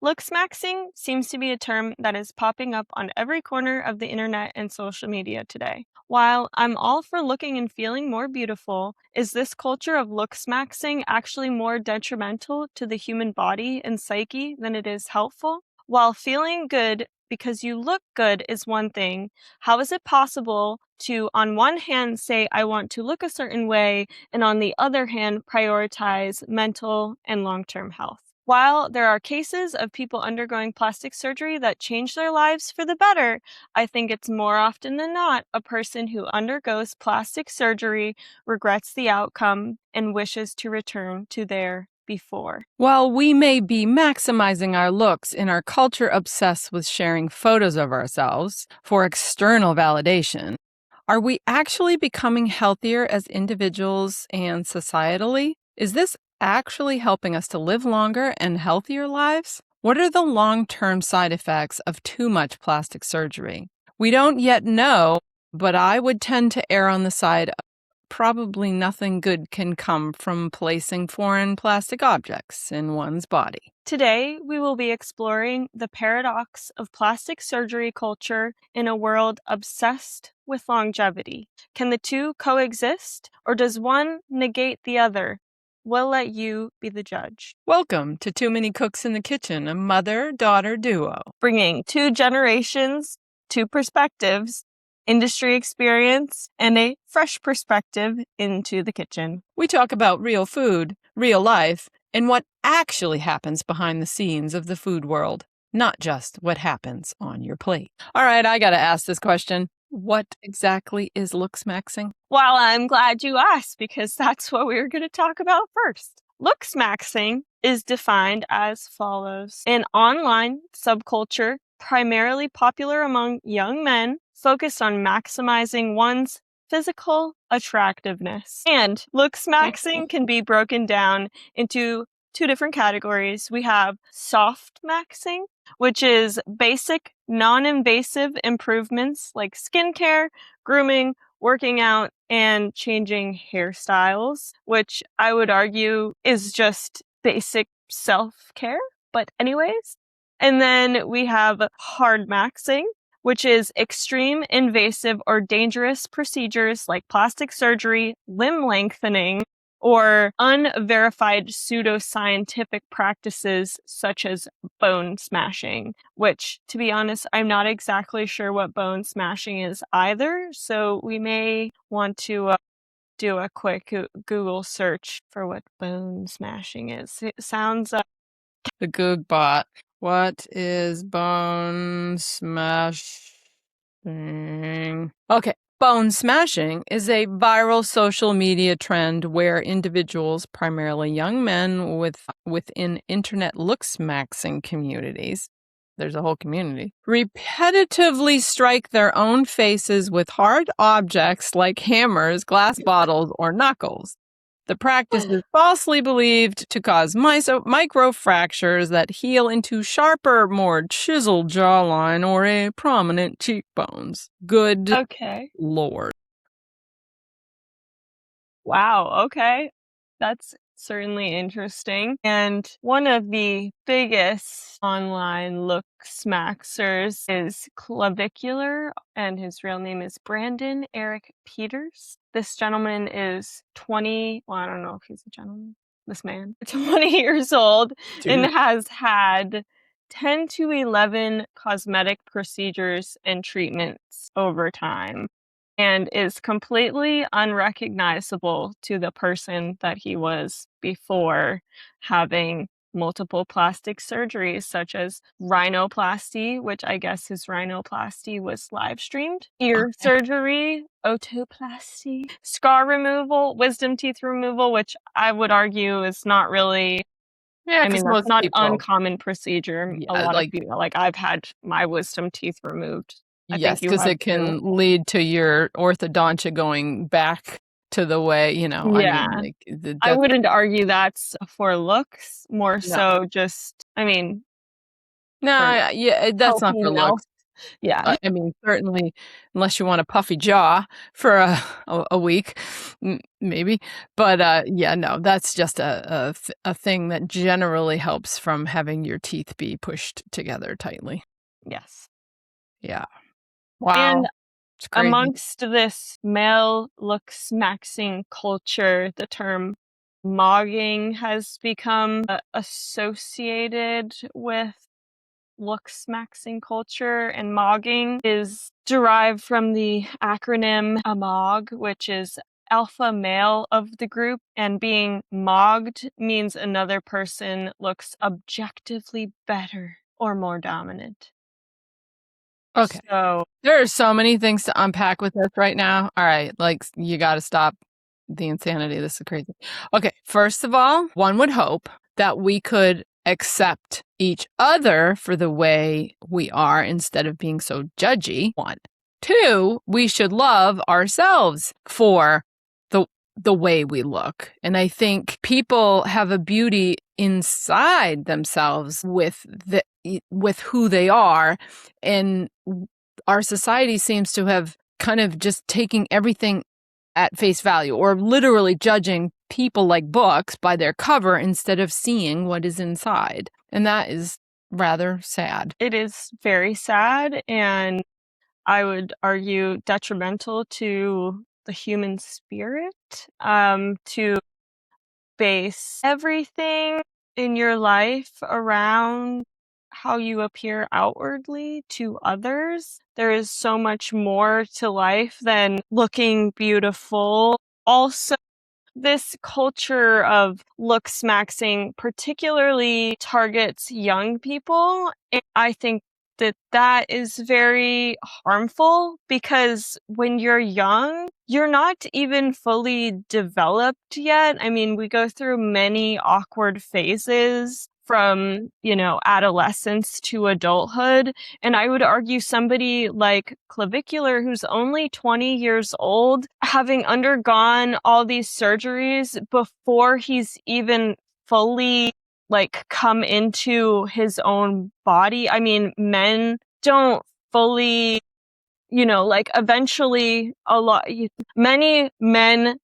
Looksmaxxing seems to be a term that is popping up on every corner of the internet and social media today. While I'm all for looking and feeling more beautiful, is this culture of looksmaxxing actually more detrimental to the human body and psyche than it is helpful? While feeling good because you look good is one thing, how is it possible to, on one hand, say I want to look a certain way, and on the other hand, prioritize mental and long-term health? While there are cases of people undergoing plastic surgery that change their lives for the better, I think it's more often than not a person who undergoes plastic surgery regrets the outcome and wishes to return to their before. While we may be maximizing our looks in our culture obsessed with sharing photos of ourselves for external validation, are we actually becoming healthier as individuals and societally? Is this actually helping us to live longer and healthier lives? What are the long-term side effects of too much plastic surgery? We don't yet know, but I would tend to err on the side of probably nothing good can come from placing foreign plastic objects in one's body. Today, we will be exploring the paradox of plastic surgery culture in a world obsessed with longevity. Can the two coexist, or does one negate the other? We'll let you be the judge. Welcome to Too Many Cooks in the Kitchen, a mother-daughter duo. Bringing two generations, two perspectives, industry experience, and a fresh perspective into the kitchen. We talk about real food, real life, and what actually happens behind the scenes of the food world, not just what happens on your plate. All right, I got to ask this question. What exactly is looksmaxxing? Well, I'm glad you asked, because that's what we're going to talk about first. Looksmaxxing is defined as follows: an online subculture primarily popular among young men, focused on maximizing one's physical attractiveness. And looksmaxxing can be broken down into two different categories. We have soft maxing, which is basic, non-invasive improvements like skincare, grooming, working out, and changing hairstyles, which I would argue is just basic self-care. But anyways, and then we have hard maxing, which is extreme, invasive, or dangerous procedures like plastic surgery, limb lengthening, or unverified pseudoscientific practices such as bone smashing, which, to be honest, I'm not exactly sure what bone smashing is either, so we may want to do a quick Google search for what bone smashing is. It sounds... The Googbot. What is bone smashing? Okay. Bone smashing is a viral social media trend where individuals, primarily young men within internet looksmaxxing communities, there's a whole community, repetitively strike their own faces with hard objects like hammers, glass bottles, or knuckles. The practice is falsely believed to cause microfractures that heal into sharper, more chiseled jawline or a prominent cheekbones. Good Lord. Wow, okay. That's certainly interesting. And one of the biggest online looksmaxers is Clavicular, and his real name is Brandon Eric Peters. This gentleman is 20, well, I don't know if he's a gentleman, this man, 20 years old, and has had 10 to 11 cosmetic procedures and treatments over time, and is completely unrecognizable to the person that he was before having multiple plastic surgeries, such as rhinoplasty, which I guess his rhinoplasty was live streamed, ear surgery, otoplasty, scar removal, wisdom teeth removal, which I would argue is not really... Yeah, I mean, that's not an uncommon procedure. Yeah, a lot of people, like, I've had my wisdom teeth removed. Yes, because it can lead to your orthodontia going back to the way, Yeah. I mean, I wouldn't argue that's for looks, more so just, I mean... No, yeah, that's not for looks. Yeah. I mean, certainly, unless you want a puffy jaw for a week, maybe. But yeah, no, that's just a thing that generally helps from having your teeth be pushed together tightly. Yes. Yeah. And Wow. It's crazy. amongst this male looksmaxxing culture, the term mogging has become associated with looksmaxxing culture, and mogging is derived from the acronym AMOG, which is alpha male of the group, and being mogged means another person looks objectively better or more dominant. Okay. So There are so many things to unpack with this right now. All right, like, you gotta stop the insanity. This is crazy. Okay, first of all, one would hope that we could accept each other for the way we are instead of being so judgy. One. Two, we should love ourselves for the the way we look. And I think people have a beauty inside themselves with who they are, and our society seems to have kind of just taking everything at face value, or literally judging people like books by their cover instead of seeing what is inside. And that is rather sad. it is very sad, and I would argue detrimental to the human spirit, to base everything in your life around how you appear outwardly to others. There is so much more to life than looking beautiful. Also, this culture of looksmaxxing particularly targets young people, and I think that that is very harmful because when you're young, you're not even fully developed yet. I mean, we go through many awkward phases from, adolescence to adulthood. And I would argue somebody like Clavicular, who's only 20 years old, having undergone all these surgeries before he's even fully come into his own body. I mean, men don't fully, eventually many men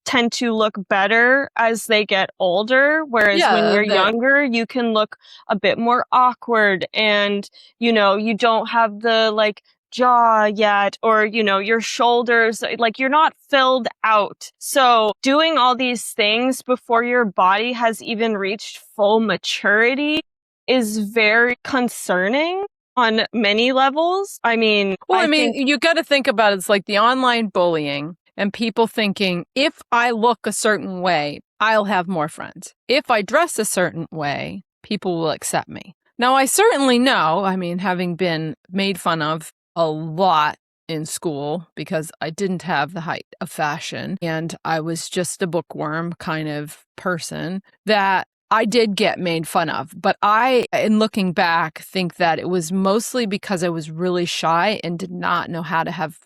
tend to look better as they get older, whereas when Yeah, you're younger, you can look a bit more awkward, and, you don't have the, jaw yet, or, your shoulders, you're not filled out. So doing all these things before your body has even reached full maturity is very concerning on many levels. I mean, well, I I mean, think you got to think about it. It's like the online bullying and people thinking, if I look a certain way, I'll have more friends. If I dress a certain way, people will accept me. Now, I certainly know, I mean, having been made fun of a lot in school because I didn't have the height of fashion and I was just a bookworm kind of person, that I did get made fun of. But I, in looking back, think that it was mostly because I was really shy and did not know how to have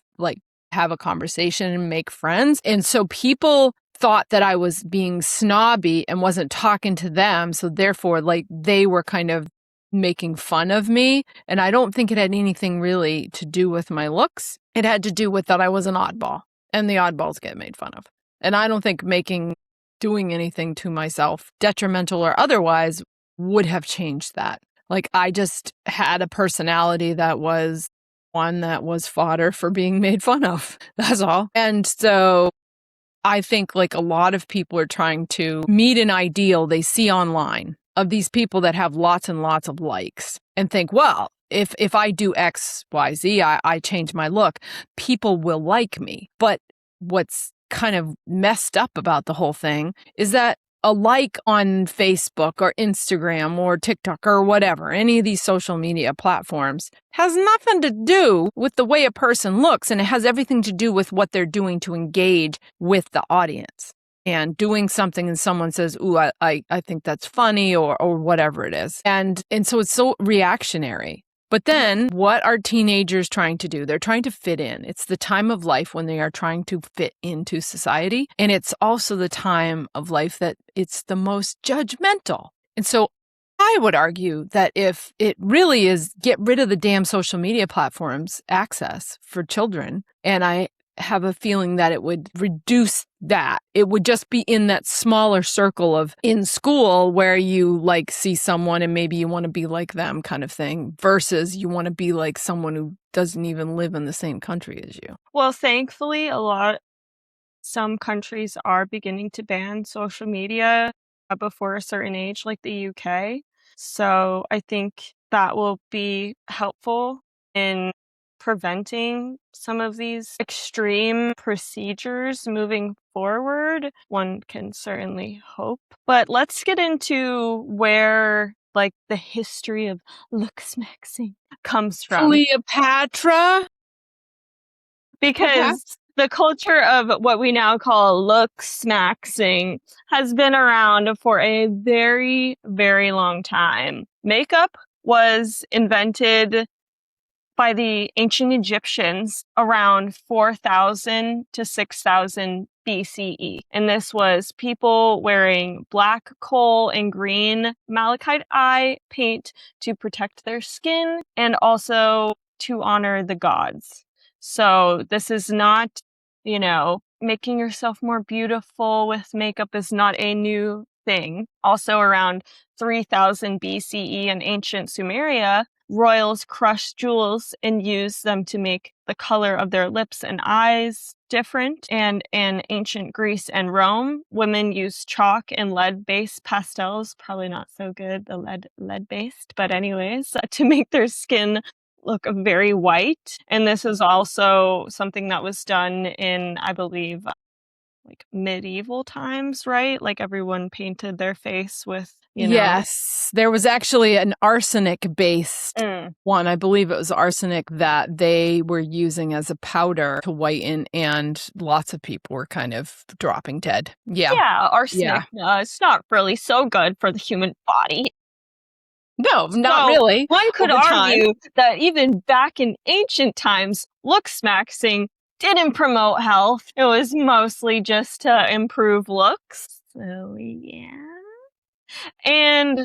a conversation and make friends. And so people thought that I was being snobby and wasn't talking to them. So therefore, they were kind of making fun of me. And I don't think it had anything really to do with my looks. It had to do with that I was an oddball, and the oddballs get made fun of. And I don't think doing anything to myself, detrimental or otherwise, would have changed that. I just had a personality that was one that was fodder for being made fun of. That's all. And so I think a lot of people are trying to meet an ideal they see online of these people that have lots and lots of likes and think, well, if I do X, Y, Z, I change my look, people will like me. But what's kind of messed up about the whole thing is that a like on Facebook or Instagram or TikTok or whatever, any of these social media platforms, has nothing to do with the way a person looks, and it has everything to do with what they're doing to engage with the audience. And doing something and someone says, ooh, I think that's funny, or whatever it is. And so it's so reactionary. But then what are teenagers trying to do? They're trying to fit in. It's the time of life when they are trying to fit into society. And it's also the time of life that it's the most judgmental. And so I would argue that if it really is get rid of the damn social media platforms access for children, and I have a feeling that it would reduce that. It would just be in that smaller circle of in school where you like see someone and maybe you want to be like them kind of thing versus you want to be like someone who doesn't even live in the same country as you. Well, thankfully, some countries are beginning to ban social media before a certain age, like the UK. So I think that will be helpful in preventing some of these extreme procedures moving forward. One can certainly hope. But let's get into where like the history of looksmaxxing comes from. Cleopatra? Because Perhaps. the culture of what we now call looksmaxxing has been around for a very, very long time. Makeup was invented by the ancient Egyptians around 4000 to 6000 BCE. And this was people wearing black coal and green malachite eye paint to protect their skin and also to honor the gods. So this is not, making yourself more beautiful with makeup is not a new thing. Also around 3000 BCE in ancient Sumeria, royals crushed jewels and used them to make the color of their lips and eyes different. And in ancient Greece and Rome, women used chalk and lead-based pastels, probably not so good, the lead-based, but anyways, to make their skin look very white. And this is also something that was done in, I believe, like medieval times, right? Like everyone painted their face with, Yes, there was actually an arsenic-based one. I believe it was arsenic that they were using as a powder to whiten, and lots of people were kind of dropping dead. Yeah. Yeah, arsenic. It's not really so good for the human body. No, not really. One could over time. argue that even back in ancient times, looksmaxxing didn't promote health. It was mostly just to improve looks. So, yeah. And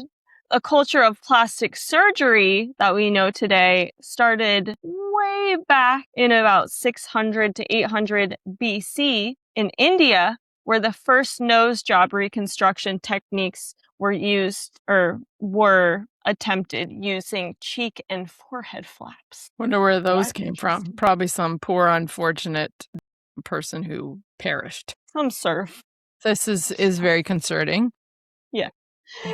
a culture of plastic surgery that we know today started way back in about 600 to 800 BC in India, where the first nose job reconstruction techniques were used or were attempted using cheek and forehead flaps. Wonder where those came from. Probably some poor, unfortunate person who perished. Some serf. This is very concerning. Yeah.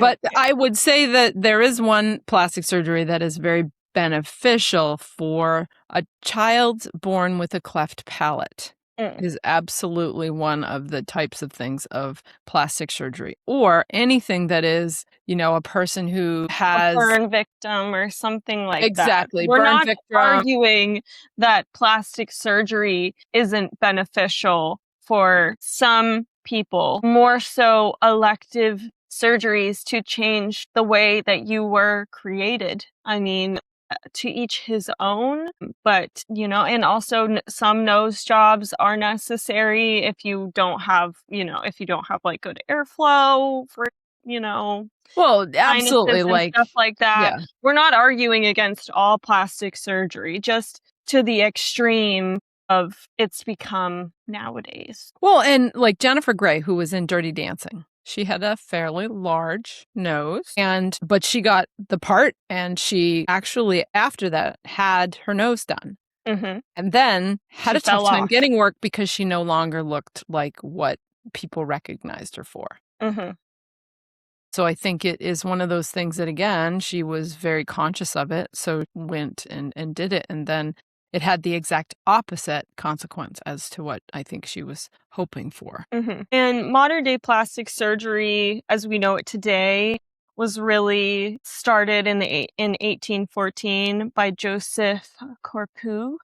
But I would say that there is one plastic surgery that is very beneficial for a child born with a cleft palate. Is absolutely one of the types of things of plastic surgery, or anything that is, a person who has a burn victim or something like exactly, that. We're burn not victim. arguing that plastic surgery isn't beneficial for some people, more so elective surgeries to change the way that you were created. I mean, to each his own, but and also some nose jobs are necessary if you don't have like good airflow for well, absolutely, and stuff like that. Yeah. We're not arguing against all plastic surgery, just to the extreme of it's become nowadays. Well, and like Jennifer Grey, who was in Dirty Dancing. She had a fairly large nose, but she got the part, and she actually, after that, had her nose done. And then had a tough time getting work because she no longer looked like what people recognized her for. So I think it is one of those things that, again, she was very conscious of it, so went and did it, and then it had the exact opposite consequence as to what I think she was hoping for. And modern day plastic surgery, as we know it today, was really started in 1814 by Joseph Corpu.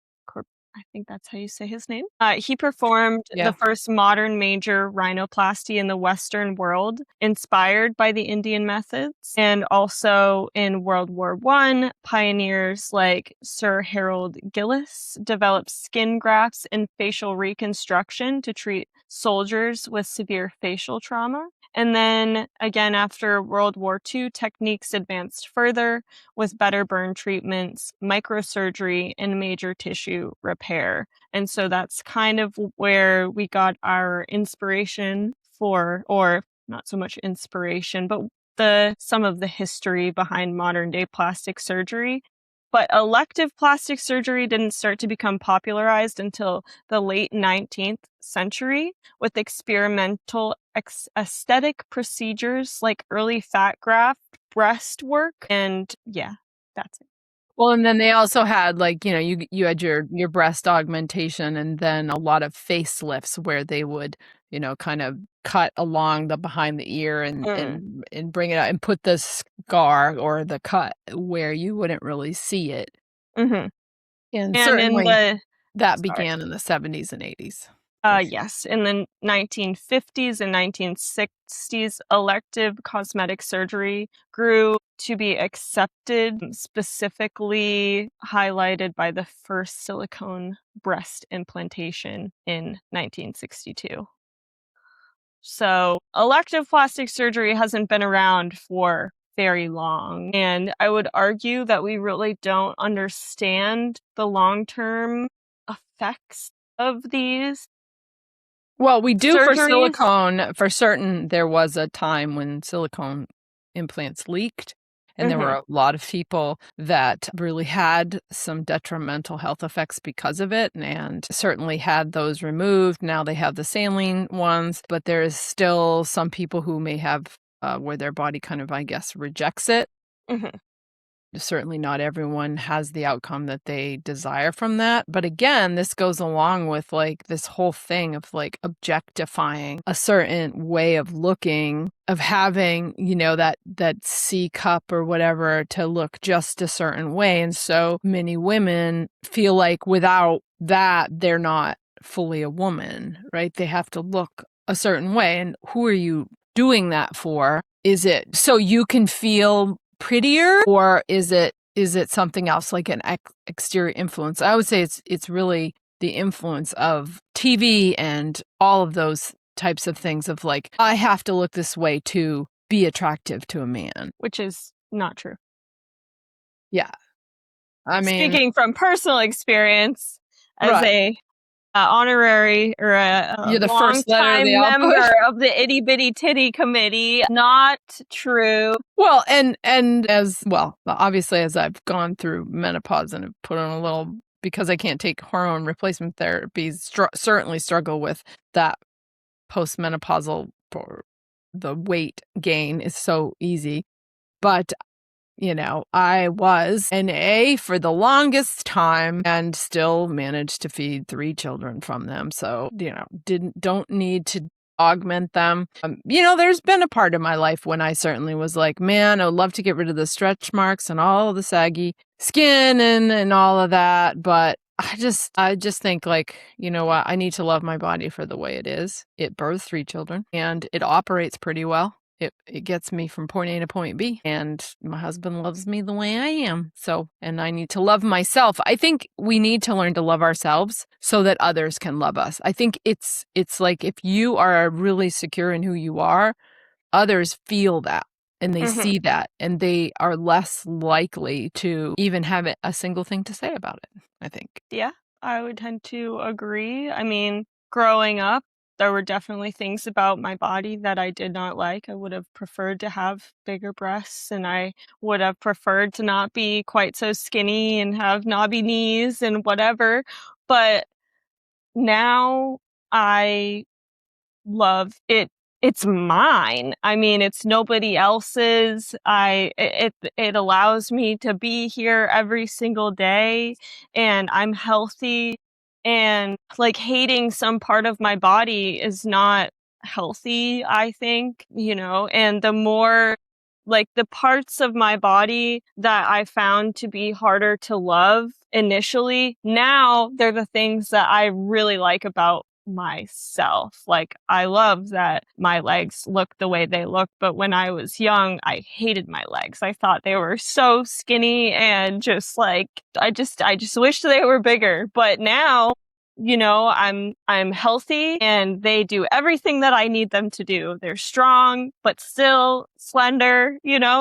I think that's how you say his name. He performed the first modern major rhinoplasty in the Western world, inspired by the Indian methods. And also in World War I, pioneers like Sir Harold Gillis developed skin grafts and facial reconstruction to treat soldiers with severe facial trauma. And then again, after World War II, techniques advanced further with better burn treatments, microsurgery, and major tissue repair. And so that's kind of where we got our inspiration for, or not so much inspiration, but some of the history behind modern day plastic surgery. But elective plastic surgery didn't start to become popularized until the late 19th century with experimental aesthetic procedures like early fat graft, breast work, and yeah, that's it. Well, and then they also had you had your breast augmentation, and then a lot of facelifts where they would, kind of cut along the behind the ear and Mm. and bring it out and put the scar or the cut where you wouldn't really see it. Mm-hmm. And And in certainly the that sorry. began in the 70s and 80s. Yes, in the 1950s and 1960s, elective cosmetic surgery grew to be accepted, specifically highlighted by the first silicone breast implantation in 1962. So, elective plastic surgery hasn't been around for very long, and I would argue that we really don't understand the long-term effects of these Well, we do for surgeries. silicone. For certain, there was a time when silicone implants leaked, and there were Mhm. a lot of people that really had some detrimental health effects because of it, and certainly had those removed. Now they have the saline ones, but there is still some people who may have where their body kind of, I guess, rejects it. Mhm. Certainly not everyone has the outcome that they desire from that. But again, this goes along with this whole thing of objectifying a certain way of looking, of having, that C cup or whatever to look just a certain way. And so many women feel like without that, they're not fully a woman, right? They have to look a certain way. And who are you doing that for? Is it so you can feel prettier, or is it something else, like an exterior influence? I would say it's really the influence of TV and all of those types of things of I have to look this way to be attractive to a man. Which is not true. Yeah. I mean, Speaking from personal experience as right. a honorary or a You're the first letter of the longtime alphabet. member of the Itty Bitty Titty Committee, not true. Well, and as well, obviously, as I've gone through menopause and have put on a little, because I can't take hormone replacement therapies, certainly struggle with that postmenopausal, for the weight gain is so easy. But I was an A for the longest time and still managed to feed 3 children from them. So, don't need to augment them. There's been a part of my life when I certainly was like, man, I would love to get rid of the stretch marks and all the saggy skin and all of that. But I just think you know what? I need to love my body for the way it is. It birthed 3 children and it operates pretty well. It gets me from point A to point B, and my husband loves me the way I am. So, and I need to love myself. I think we need to learn to love ourselves so that others can love us. I think it's like if you are really secure in who you are, others feel that and they Mhm. see that, and they are less likely to even have a single thing to say about it, I think. Yeah, I would tend to agree. I mean, growing up, there were definitely things about my body that I did not like. I would have preferred to have bigger breasts, and I would have preferred to not be quite so skinny and have knobby knees and whatever. But now I love it. It's mine. I mean, it's nobody else's. It allows me to be here every single day, and I'm healthy, and hating some part of my body is not healthy, I think, and the more the parts of my body that I found to be harder to love initially, now they're the things that I really like about myself. Like, I love that my legs look the way they look, but when I was young, I hated my legs. I thought they were so skinny and just I just wished they were bigger. But now I'm healthy and they do everything that I need them to do. They're strong, but still slender,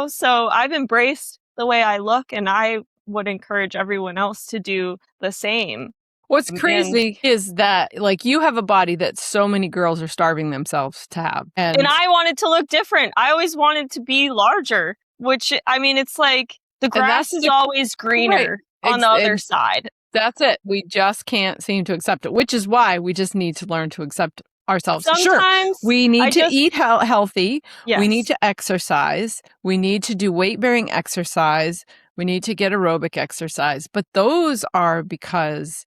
so I've embraced the way I look, and I would encourage everyone else to do the same. What's crazy is that, like, you have a body that so many girls are starving themselves to have. And I wanted to look different. I always wanted to be larger, which, I mean, it's like the grass is always greener on the other side. That's it. We just can't seem to accept it, which is why we just need to learn to accept ourselves. Sometimes sure, we need to eat healthy. Yes. We need to exercise. We need to do weight-bearing exercise. We need to get aerobic exercise. But those are because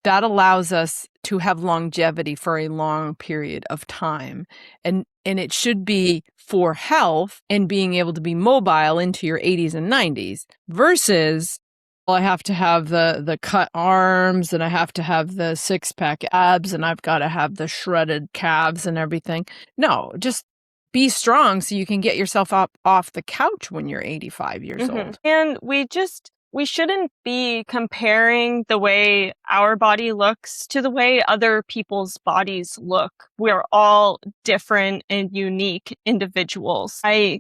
that allows us to have longevity for a long period of time. And it should be for health and being able to be mobile into your 80s and 90s versus, well, I have to have the cut arms and I have to have the six-pack abs and I've got to have the shredded calves and everything. No, just be strong so you can get yourself up off the couch when you're 85 years old. And we shouldn't be comparing the way our body looks to the way other people's bodies look. We're all different and unique individuals. They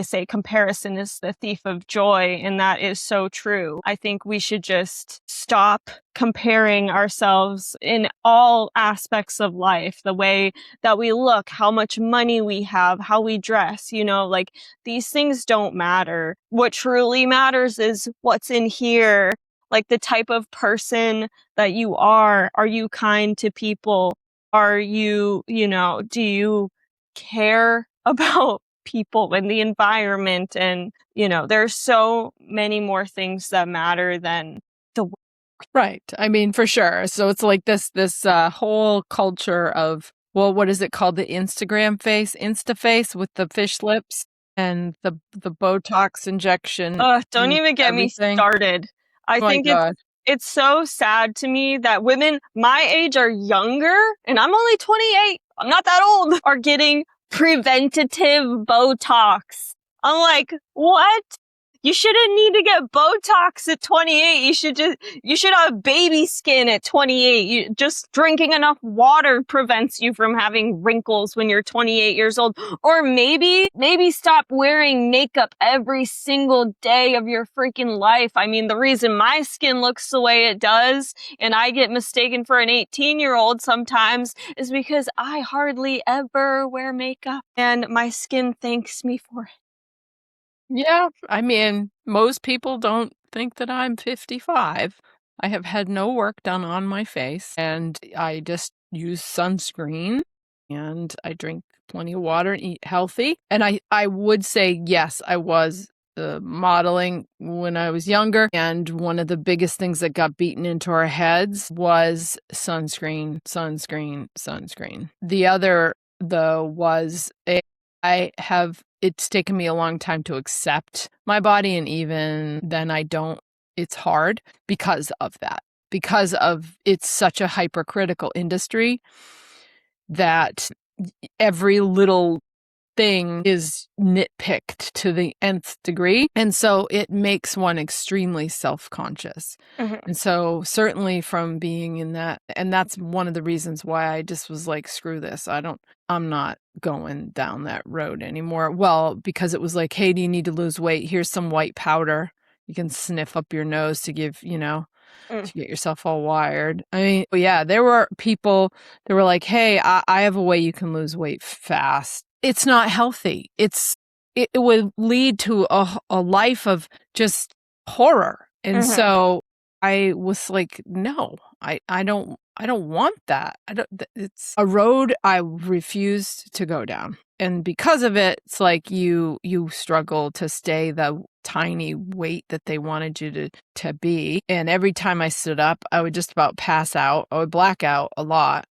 say comparison is the thief of joy, and that is so true. I think we should just stop comparing ourselves in all aspects of life, the way that we look, how much money we have, how we dress, like these things don't matter. What truly matters is what's in here, like the type of person that you are. Are you kind to people? Are you, do you care about people and the environment? And there's so many more things that matter than the right. I mean, for sure. So it's like this whole culture of, well, what is it called, the Insta face with the fish lips and the Botox injection. Don't even get me started. I think it's so sad to me that women my age are younger, and I'm only 28, I'm not that old, are getting preventative Botox. I'm like, what? You shouldn't need to get Botox at 28. You should have baby skin at 28. Just drinking enough water prevents you from having wrinkles when you're 28 years old. Or maybe stop wearing makeup every single day of your freaking life. I mean, the reason my skin looks the way it does and I get mistaken for an 18-year-old sometimes is because I hardly ever wear makeup and my skin thanks me for it. Yeah, I mean, most people don't think that I'm 55. I have had no work done on my face, and I just use sunscreen, and I drink plenty of water and eat healthy. And I would say, yes, I was modeling when I was younger, and one of the biggest things that got beaten into our heads was sunscreen. The other, though, was it's taken me a long time to accept my body, and even then it's hard because of that. Because of it's such a hypercritical industry that every little thing is nitpicked to the nth degree. And so it makes one extremely self-conscious. Mm-hmm. And so certainly from being in that, and that's one of the reasons why I just was like, screw this. I'm not going down that road anymore. Well, because it was like, hey, do you need to lose weight? Here's some white powder. You can sniff up your nose to give, to get yourself all wired. I mean, yeah, there were people that were like, hey, I have a way you can lose weight fast. It's not healthy. It would lead to a life of just horror. And so I was like, no, I don't want that. It's a road I refused to go down. And because of it, it's like you struggle to stay the tiny weight that they wanted you to be. And every time I stood up, I would just about pass out. I would black out a lot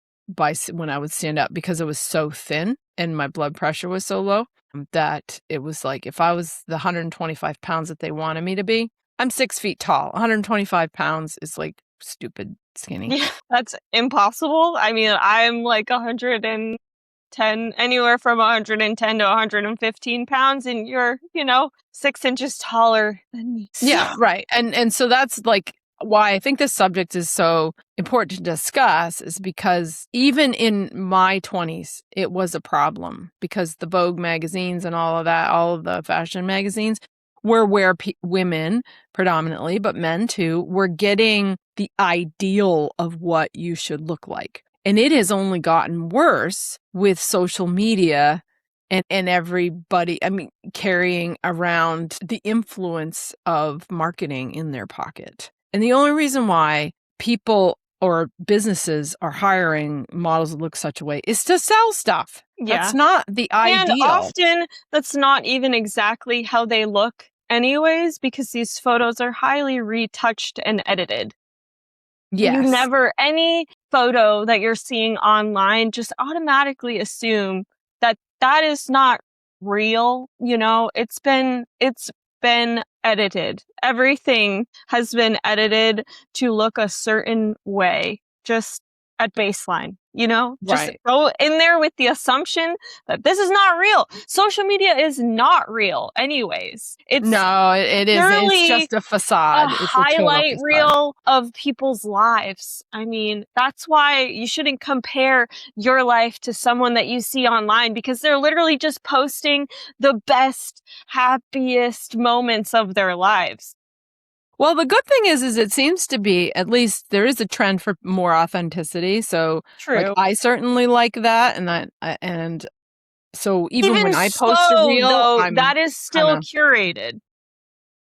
when I would stand up because it was so thin and my blood pressure was so low that it was like, if I was the 125 pounds that they wanted me to be, I'm 6 feet tall. 125 pounds is like stupid skinny. Yeah, that's impossible. I mean, I'm like 110, anywhere from 110 to 115 pounds, and you're, 6 inches taller than me. So. Yeah, right. And so that's like why I think this subject is so important to discuss is because even in my 20s, it was a problem because the Vogue magazines and all of that, all of the fashion magazines were where women predominantly, but men too, were getting the ideal of what you should look like. And it has only gotten worse with social media and everybody, carrying around the influence of marketing in their pocket. And the only reason why people or businesses are hiring models that look such a way is to sell stuff. Yeah. That's not the ideal. And often that's not even exactly how they look anyways, because these photos are highly retouched and edited. Yes. Any photo that you're seeing online, just automatically assume that that is not real. It's been edited. Everything has been edited to look a certain way, just at baseline, just Right. go in there with the assumption that this is not real. Social media is not real anyways. It's it is. It's just a facade. a It's a total highlight facade. reel of people's lives. That's why you shouldn't compare your life to someone that you see online, because they're literally just posting the best, happiest moments of their lives. Well, the good thing is it seems to be, at least there is a trend for more authenticity. So True. I certainly like that. And so even when I post a reel, though, that is still curated.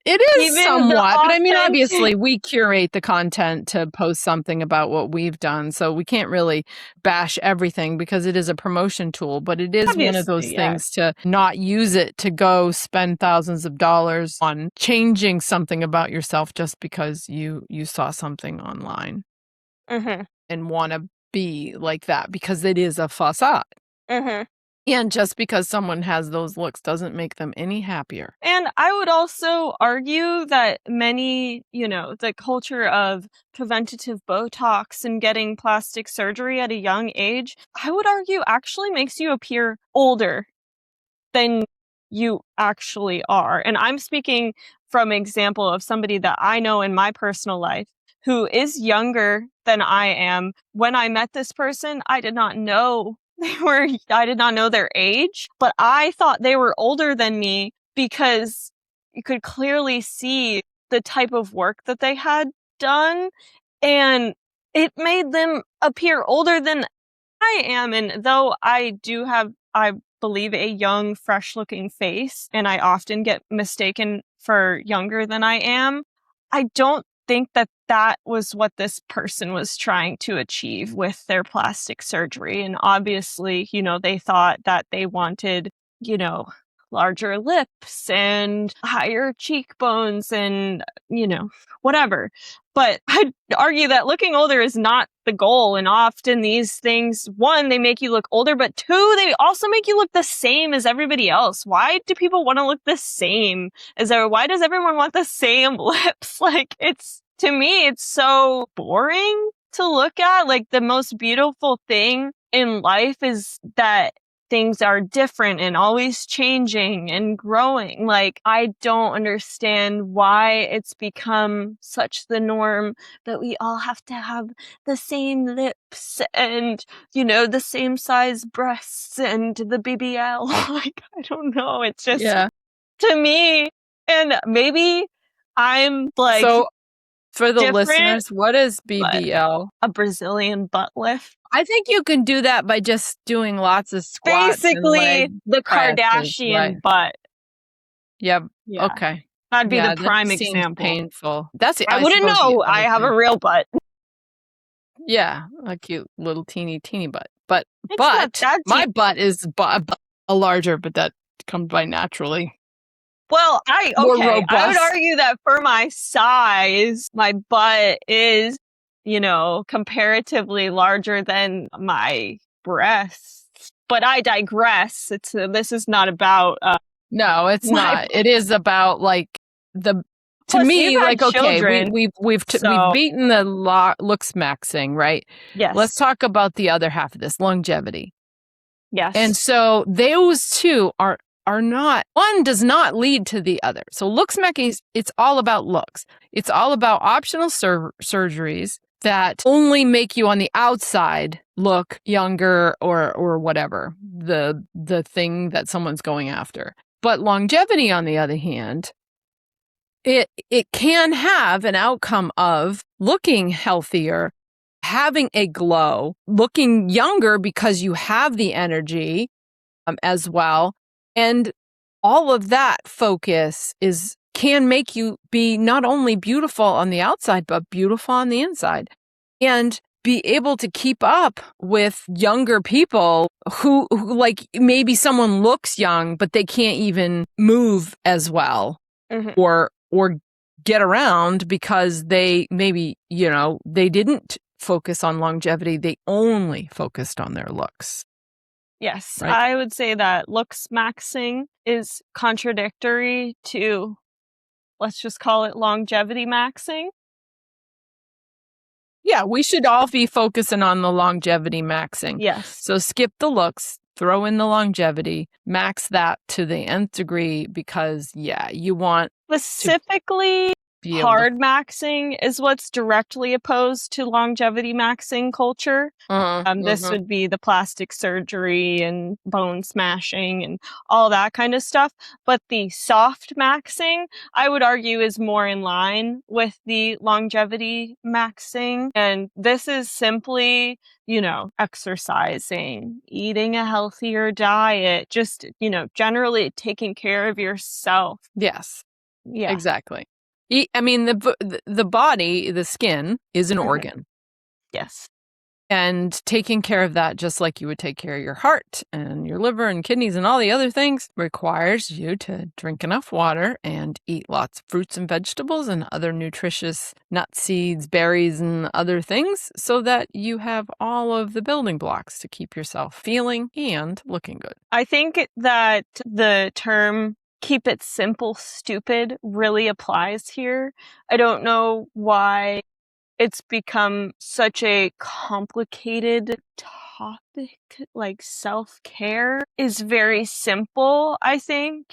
It is Even somewhat, but obviously we curate the content to post something about what we've done. So we can't really bash everything because it is a promotion tool, but it is one of those things to not use it to go spend thousands of dollars on changing something about yourself just because you saw something online and want to be like that, because it is a facade. And just because someone has those looks doesn't make them any happier. And I would also argue that many, the culture of preventative Botox and getting plastic surgery at a young age, I would argue actually makes you appear older than you actually are. And I'm speaking from example of somebody that I know in my personal life who is younger than I am. When I met this person, I did not know their age, but I thought they were older than me because you could clearly see the type of work that they had done, and it made them appear older than I am. And though I believe, a young, fresh-looking face, and I often get mistaken for younger than I am, I don't think that was what this person was trying to achieve with their plastic surgery. And obviously, they thought that they wanted, larger lips and higher cheekbones and, whatever. But I'd argue that looking older is not the goal. And often these things, one, they make you look older, but two, they also make you look the same as everybody else. Why do people want to look the same why does everyone want the same lips? To me, it's so boring to look at. The most beautiful thing in life is that things are different and always changing and growing. I don't understand why it's become such the norm that we all have to have the same lips and, the same size breasts and the BBL. I don't know. It's just, to me, and maybe I'm So for the different, listeners, what is BBL? A Brazilian butt lift. I think you can do that by just doing lots of squats. Basically, the Kardashian butt. Yeah. Okay. That'd be the prime example. Painful. I wouldn't know. I have a real butt. Yeah, a cute little teeny butt. But my butt is a larger, but that comes by naturally. Well, I would argue that for my size, my butt is, comparatively larger than my breasts. But I digress. This is not about. No, it's not. It is about to me, okay, we've beaten the Looksmaxxing, right? Yes. Let's talk about the other half of this, longevity. Yes. And so those two are are not, one does not lead to the other. So Looksmaxxing, it's all about looks. It's all about optional surgeries that only make you on the outside look younger or whatever, the thing that someone's going after. But longevity, on the other hand, it can have an outcome of looking healthier, having a glow, looking younger because you have the energy as well. And all of that focus can make you be not only beautiful on the outside, but beautiful on the inside. And be able to keep up with younger people who like maybe someone looks young, but they can't even move as well or get around because they maybe, they didn't focus on longevity. They only focused on their looks. Yes, right? I would say that Looksmaxxing is contradictory to, let's just call it longevity maxing. Yeah, we should all be focusing on the longevity maxing. Yes. So skip the looks, throw in the longevity, max that to the nth degree because, you want specifically hard maxing is what's directly opposed to longevity maxing culture. This would be the plastic surgery and bone smashing and all that kind of stuff. But the soft maxing, I would argue, is more in line with the longevity maxing. And this is simply, exercising, eating a healthier diet, just, generally taking care of yourself. Yes. Yeah. Exactly. I mean, the body, the skin is an organ. Yes. And taking care of that, just like you would take care of your heart and your liver and kidneys and all the other things, requires you to drink enough water and eat lots of fruits and vegetables and other nutritious nuts, seeds, berries, and other things so that you have all of the building blocks to keep yourself feeling and looking good. I think that the term keep it simple, stupid really applies here. I don't know why it's become such a complicated topic. Like self-care is very simple, I think,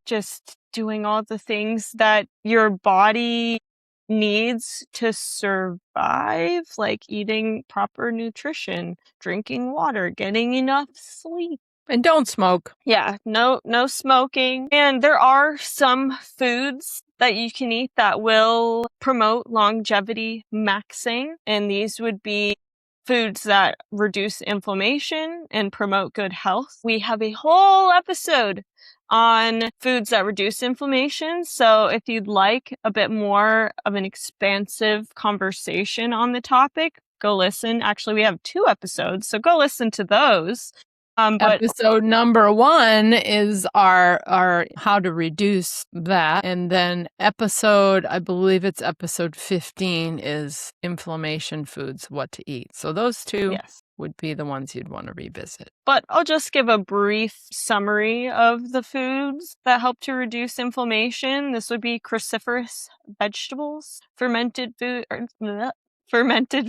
just doing all the things that your body needs to survive, like eating proper nutrition, drinking water, getting enough sleep. And don't smoke. Yeah, no smoking. And there are some foods that you can eat that will promote longevity maxing. And these would be foods that reduce inflammation and promote good health. We have a whole episode on foods that reduce inflammation. So if you'd like a bit more of an expansive conversation on the topic, go listen. Actually, we have 2 episodes, so go listen to those. But episode number 1 is our how to reduce that. And then I believe it's episode 15 is inflammation foods, what to eat. So those 2 would be the ones you'd want to revisit. But I'll just give a brief summary of the foods that help to reduce inflammation. This would be cruciferous vegetables, fermented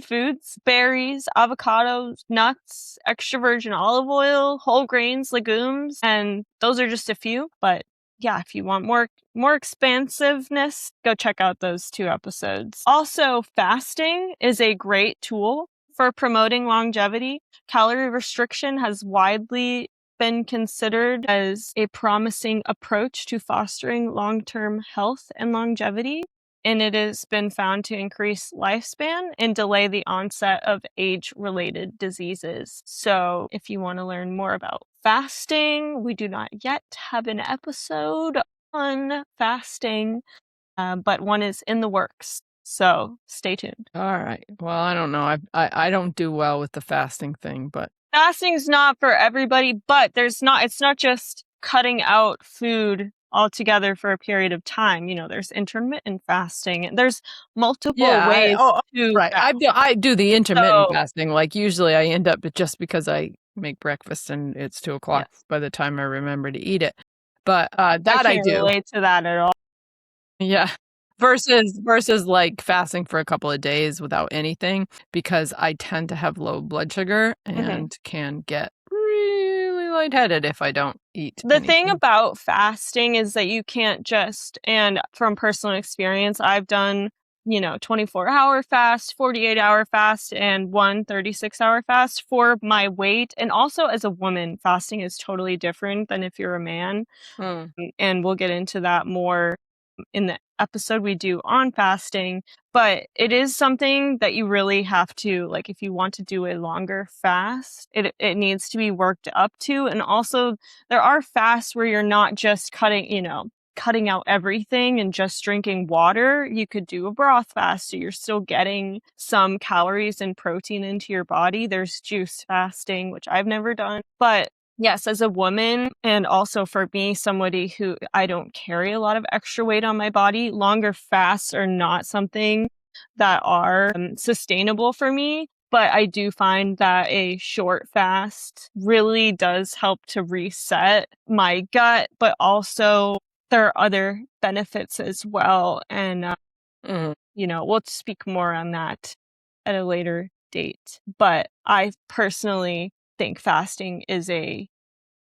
foods, berries, avocados, nuts, extra virgin olive oil, whole grains, legumes, and those are just a few. But yeah, if you want more expansiveness, go check out those 2 episodes. Also, fasting is a great tool for promoting longevity. Calorie restriction has widely been considered as a promising approach to fostering long-term health and longevity. And it has been found to increase lifespan and delay the onset of age-related diseases. So if you want to learn more about fasting, we do not yet have an episode on fasting, but one is in the works. So stay tuned. All right. Well, I don't know. I don't do well with the fasting thing, but fasting's not for everybody, but it's not just cutting out food altogether for a period of time. There's intermittent fasting and there's multiple ways to right. I do the intermittent fasting. Like usually I end up just because I make breakfast and it's 2:00 by the time I remember to eat it. But that I can't do. relate to that at all. Yeah. Versus like fasting for a couple of days without anything because I tend to have low blood sugar and can get really lightheaded if I don't eat The thing anything. about fasting is that you can't just, and from personal experience, I've done, 24-hour fast, 48-hour fast, and one 36-hour fast for my weight. And also as a woman, fasting is totally different than if you're a man. Mm. And we'll get into that more in the episode we do on fasting, but it is something that you really have to, like, if you want to do a longer fast, it needs to be worked up to. And also there are fasts where you're not just cutting out everything and just drinking water. You could do a broth fast, so you're still getting some calories and protein into your body. There's juice fasting, which I've never done, but yes, as a woman, and also for me, somebody who I don't carry a lot of extra weight on my body, longer fasts are not something that are sustainable for me. But I do find that a short fast really does help to reset my gut, but also there are other benefits as well. And, Mm. we'll speak more on that at a later date. But I personally think fasting is a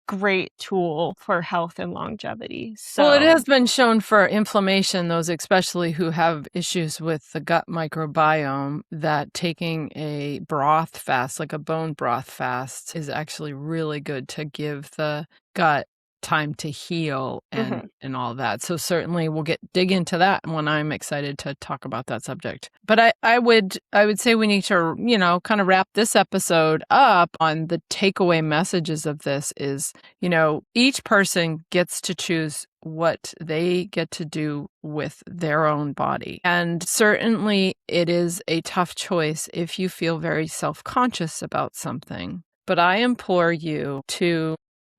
great tool for health and longevity. Well, it So, has been shown for inflammation, those especially who have issues with the gut microbiome, that taking a broth fast, like a bone broth fast, is actually really good to give the gut time to heal and mhm, all that. So certainly we'll dig into that when I'm excited to talk about that subject. But I would say we need to, kind of wrap this episode up on the takeaway messages of this is, each person gets to choose what they get to do with their own body. And certainly it is a tough choice if you feel very self-conscious about something. But I implore you to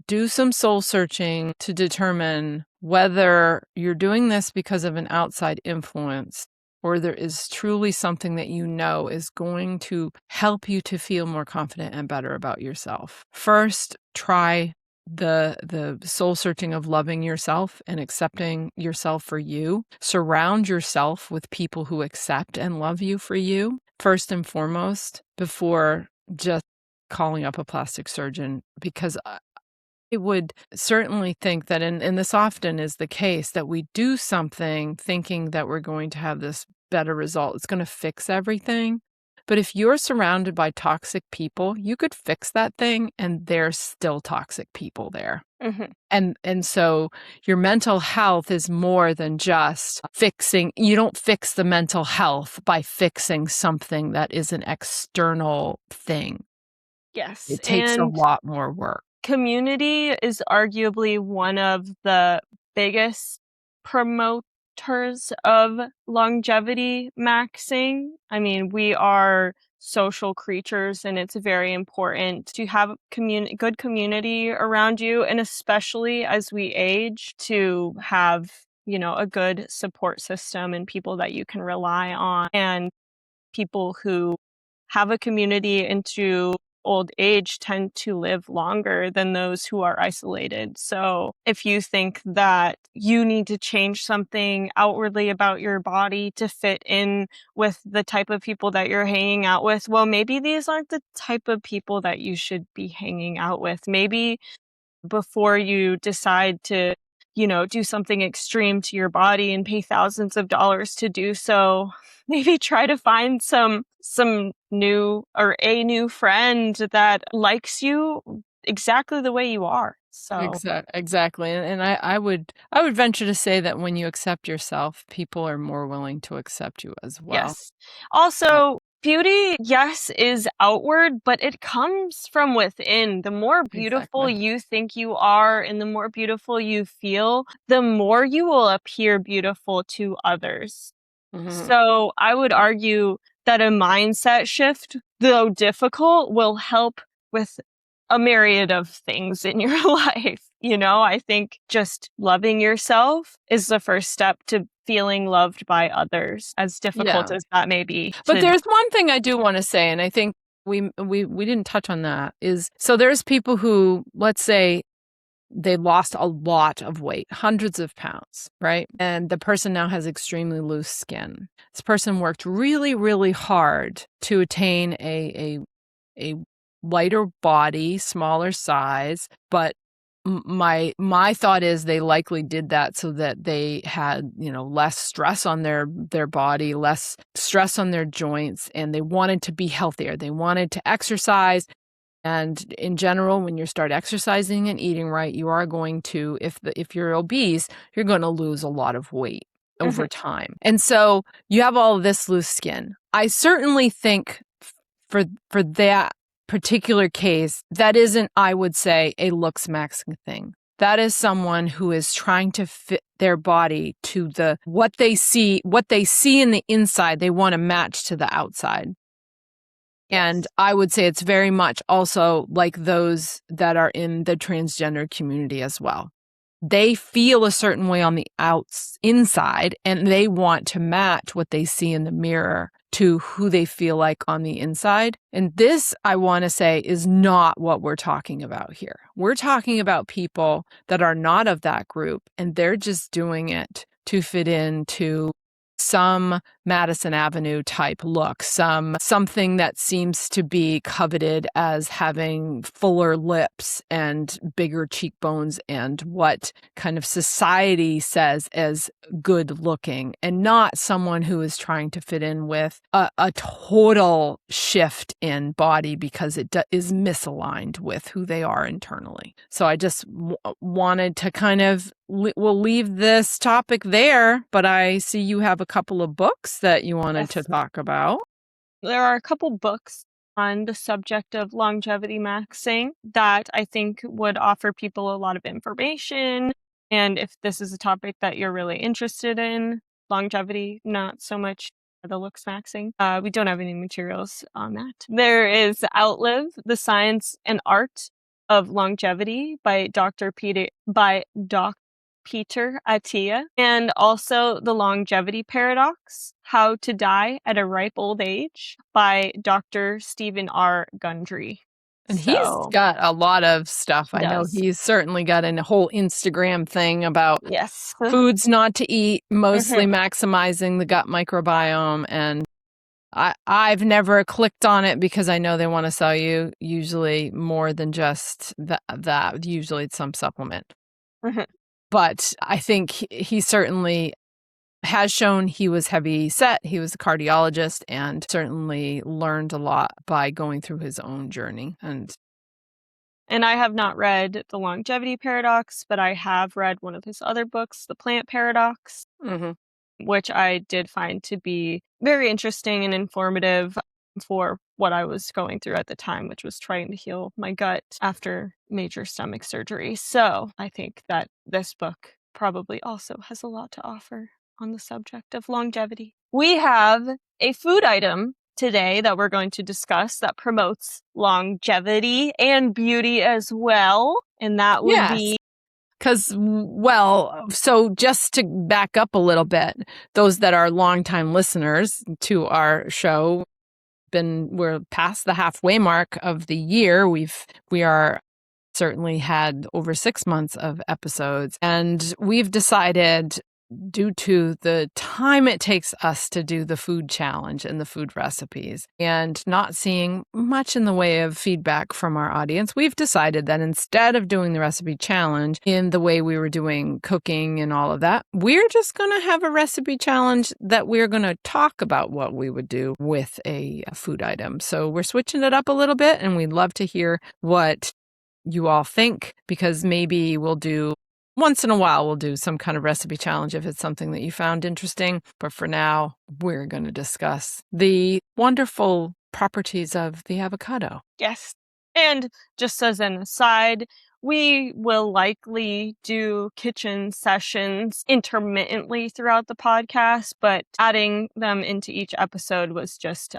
do some soul searching to determine whether you're doing this because of an outside influence or there is truly something that is going to help you to feel more confident and better about yourself. First, try the soul searching of loving yourself and accepting yourself for you. Surround yourself with people who accept and love you for you, first and foremost, before just calling up a plastic surgeon, because I would certainly think that, and this often is the case, that we do something thinking that we're going to have this better result. It's going to fix everything. But if you're surrounded by toxic people, you could fix that thing and there's still toxic people there. mhm. And so your mental health is more than just fixing. You don't fix the mental health by fixing something that is an external thing. Yes, It takes a and lot more work. community is arguably one of the biggest promoters of longevity maxing. I mean, we are social creatures, and it's very important to have good community around you, and especially as we age, to have, a good support system and people that you can rely on, and people who have a community into old age tend to live longer than those who are isolated. So if you think that you need to change something outwardly about your body to fit in with the type of people that you're hanging out with, well, maybe these aren't the type of people that you should be hanging out with. Maybe before you decide to, do something extreme to your body and pay thousands of dollars to do so, maybe try to find some new or a new friend that likes you exactly the way you are. So, Exactly. And I would venture to say that when you accept yourself, people are more willing to accept you as well. yes. Also, beauty, yes, is outward, but it comes from within. The more beautiful Exactly. you think you are and the more beautiful you feel, the more you will appear beautiful to others. Mhm. So I would argue that a mindset shift, though difficult, will help with a myriad of things in your life. I think just loving yourself is the first step to feeling loved by others, as difficult Yeah. as that may be But to. there's one thing I do want to say, and I think we didn't touch on that, is so there's people who, let's say, they lost a lot of weight, hundreds of pounds, right? And the person now has extremely loose skin. This person worked really, really hard to attain a lighter body, smaller size, but my thought is they likely did that so that they had, less stress on their body, less stress on their joints, and they wanted to be healthier. They wanted to exercise. And in general, when you start exercising and eating right, you are going to, if you're obese, you're going to lose a lot of weight over time. And so you have all of this loose skin. I certainly think for that particular case, that isn't, I would say, a Looksmaxxing thing. That is someone who is trying to fit their body to what they see in the inside, they want to match to the outside. And I would say it's very much also like those that are in the transgender community as well. They feel a certain way on the inside, and they want to match what they see in the mirror to who they feel like on the inside. And this, I want to say, is not what we're talking about here. We're talking about people that are not of that group, and they're just doing it to fit into some Madison Avenue type look, something that seems to be coveted as having fuller lips and bigger cheekbones and what kind of society says as good looking, and not someone who is trying to fit in with a total shift in body because it is misaligned with who they are internally. So I just wanted to kind of we'll leave this topic there, but I see you have a couple of books that you wanted to talk about. There are a couple books on the subject of longevity maxing that I think would offer people a lot of information. And if this is a topic that you're really interested in, longevity, not so much the Looksmaxxing. We don't have any materials on that. There is Outlive, The Science and Art of Longevity by Dr. Peter Attia, and also The Longevity Paradox, How to Die at a Ripe Old Age by Dr. Stephen R. Gundry. And he's got a lot of stuff. I know he's certainly got a whole Instagram thing about foods not to eat, mostly maximizing the gut microbiome. And I've never clicked on it because I know they want to sell you usually more than just that. Usually it's some supplement. But I think he certainly has shown he was heavy set. He was a cardiologist and certainly learned a lot by going through his own journey. And I have not read The Longevity Paradox, but I have read one of his other books, The Plant Paradox, which I did find to be very interesting and informative for what I was going through at the time, which was trying to heal my gut after major stomach surgery. So I think that this book probably also has a lot to offer on the subject of longevity. We have a food item today that we're going to discuss that promotes longevity and beauty as well. And that would be... Because, so just to back up a little bit, those that are longtime listeners to our show, we're past the halfway mark of the year. We are certainly had over 6 months of episodes, and we've decided, due to the time it takes us to do the food challenge and the food recipes and not seeing much in the way of feedback from our audience, we've decided that instead of doing the recipe challenge in the way we were doing cooking and all of that, we're just going to have a recipe challenge that we're going to talk about what we would do with a food item. So we're switching it up a little bit, and we'd love to hear what you all think, because maybe once in a while, we'll do some kind of recipe challenge if it's something that you found interesting. But for now, we're going to discuss the wonderful properties of the avocado. Yes. And just as an aside, we will likely do kitchen sessions intermittently throughout the podcast, but adding them into each episode was just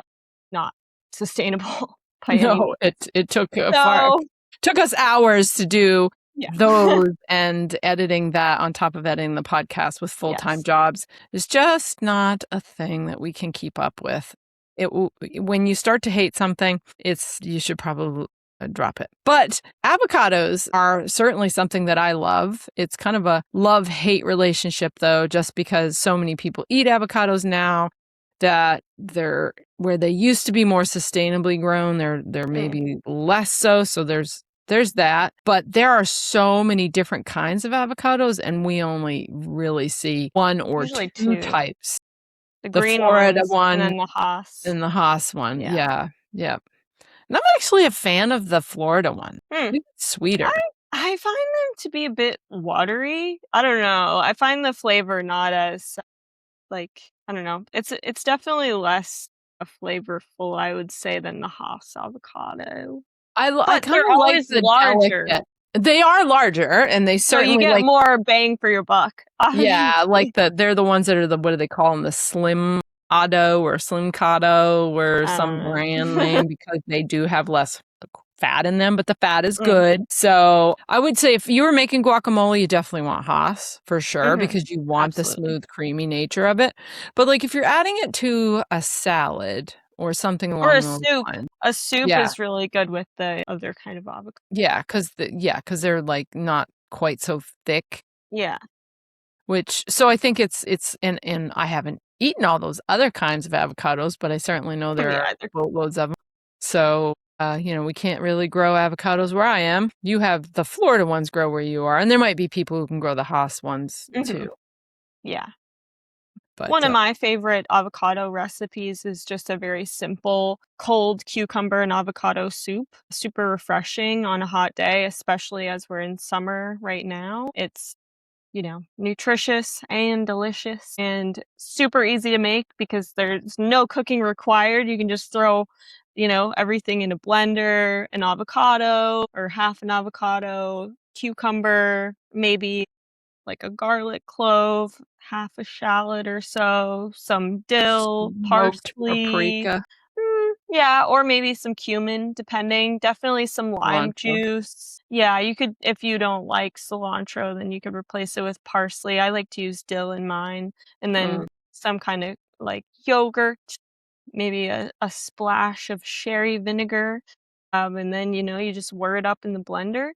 not sustainable. No, it took us hours to do those, and editing that on top of editing the podcast with full-time jobs is just not a thing that we can keep up with. When you start to hate something, you should probably drop it. But avocados are certainly something that I love. It's kind of a love-hate relationship, though, just because so many people eat avocados now. that they're where they used to be more sustainably grown, they're maybe less so. So there's that. But there are so many different kinds of avocados, and we only really see one or Usually two two. types. The The green Florida ones and one then the Haas. and the Haas one. Yeah. Yeah. And I'm actually a fan of the Florida one. Hmm. It's sweeter. I find them to be a bit watery. I don't know. I find the flavor not as like, I don't know. It's definitely less flavorful, I would say, than the Haas avocado. I But kind they're of like always the larger, delicate. They are larger, and they so you certainly get like, more bang for your buck, yeah, like obviously. they're the ones that are what do they call them? The Slim Ado or Slim Cado or I some don't brand know. name, because they do have less fat in them, but the fat is Mm, good. So I would say if you were making guacamole, you definitely want Haas for sure, mhm, because you want the absolutely. smooth, creamy nature of it. But like if you're adding it to a salad or something Or a along those soup. lines. A soup Yeah. is really good with the other kind of avocado. Yeah, because they're like not quite so thick. Yeah. Which so I think it's and I haven't eaten all those other kinds of avocados, but I certainly know there Me are either. boatloads of them. So we can't really grow avocados where I am. You have the Florida ones grow where you are, and there might be people who can grow the Haas ones Mhm. too. Yeah. But One of my favorite avocado recipes is just a very simple cold cucumber and avocado soup. Super refreshing on a hot day, especially as we're in summer right now. It's, nutritious and delicious and super easy to make because there's no cooking required. You can just throw, everything in a blender, an avocado or half an avocado, cucumber, maybe like a garlic clove, half a shallot or so, some dill, smoked parsley, paprika, yeah, or maybe some cumin, depending. Definitely some lime cilantro. juice. Yeah, you could, if you don't like cilantro, then you could replace it with parsley. I like to use dill in mine. And then Mm, some kind of like yogurt, maybe a splash of sherry vinegar. And then, you just whir it up in the blender.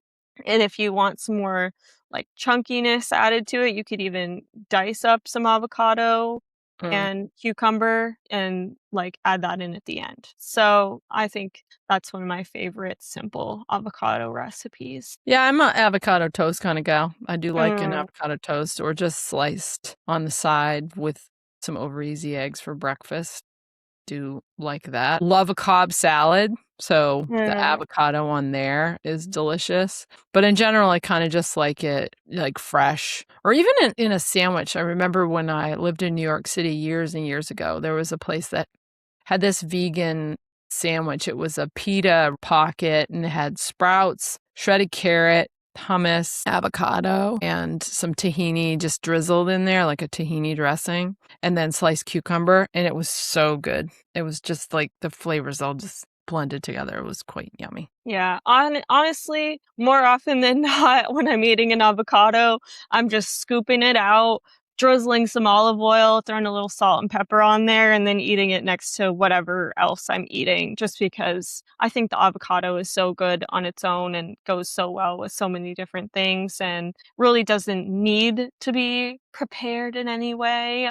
And if you want some more like chunkiness added to it, you could even dice up some avocado mm. and cucumber and like add that in at the end. So I think that's one of my favorite simple avocado recipes. Yeah, I'm an avocado toast kind of gal. I do like an Mm, avocado toast or just sliced on the side with some over easy eggs for breakfast. Do like that. Love a Cobb salad, so the mm, avocado on there is delicious. But in general, I kind of just like it like fresh or even in a sandwich. I remember when I lived in New York City years and years ago, there was a place that had this vegan sandwich. It was a pita pocket and it had sprouts, shredded carrot, hummus, avocado, and some tahini just drizzled in there, like a tahini dressing, and then sliced cucumber. And it was so good. It was just like the flavors all just blended together. It was quite yummy. yeah, honestly, more often than not, when I'm eating an avocado, I'm just scooping it out, drizzling some olive oil, throwing a little salt and pepper on there, and then eating it next to whatever else I'm eating, just because I think the avocado is so good on its own and goes so well with so many different things and really doesn't need to be prepared in any way.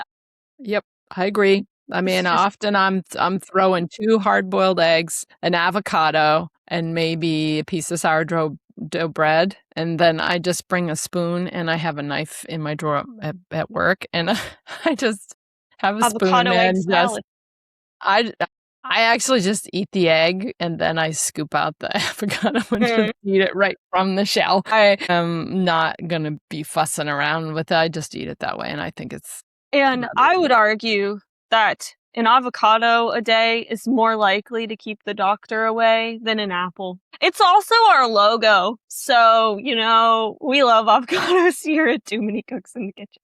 Yep, I agree. I It's mean, just often I'm throwing 2 hard-boiled eggs, an avocado, and maybe a piece of sourdough dough bread, and then I just bring a spoon and I have a knife in my drawer at work, and I just have a spoon avocado egg and just salad. I I actually just eat the egg, and then I scoop out the avocado and just Mm. eat it right from the shell. I am not gonna be fussing around with it, I just eat it that way, and I think it's And rather I would delicious. argue that an avocado a day is more likely to keep the doctor away than an apple. It's also our logo. So, we love avocados here at Too Many Cooks in the Kitchen.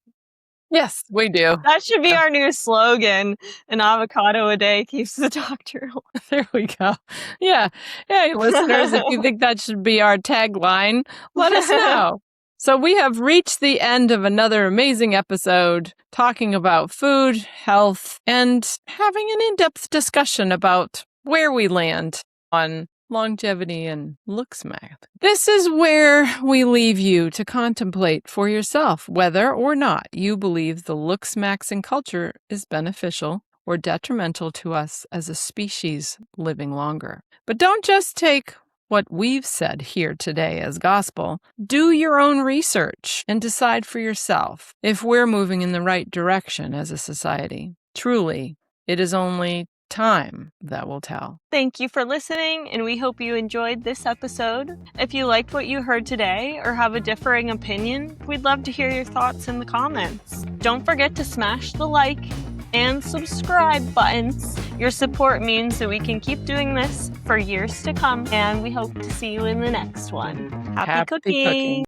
Yes, we do. That should be our new slogan. An avocado a day keeps the doctor There we go. Yeah. Hey, listeners, if you away. think that should be our tagline, let us know. So we have reached the end of another amazing episode talking about food, health, and having an in-depth discussion about where we land on longevity and Looksmaxxing. This is where we leave you to contemplate for yourself whether or not you believe the Looksmaxxing culture is beneficial or detrimental to us as a species living longer. But don't just take what we've said here today as gospel. Do your own research and decide for yourself if we're moving in the right direction as a society. Truly, it is only time that will tell. Thank you for listening, and we hope you enjoyed this episode. If you liked what you heard today or have a differing opinion, we'd love to hear your thoughts in the comments. Don't forget to smash the like and subscribe buttons. Your support means that we can keep doing this for years to come, and we hope to see you in the next one. Happy cooking!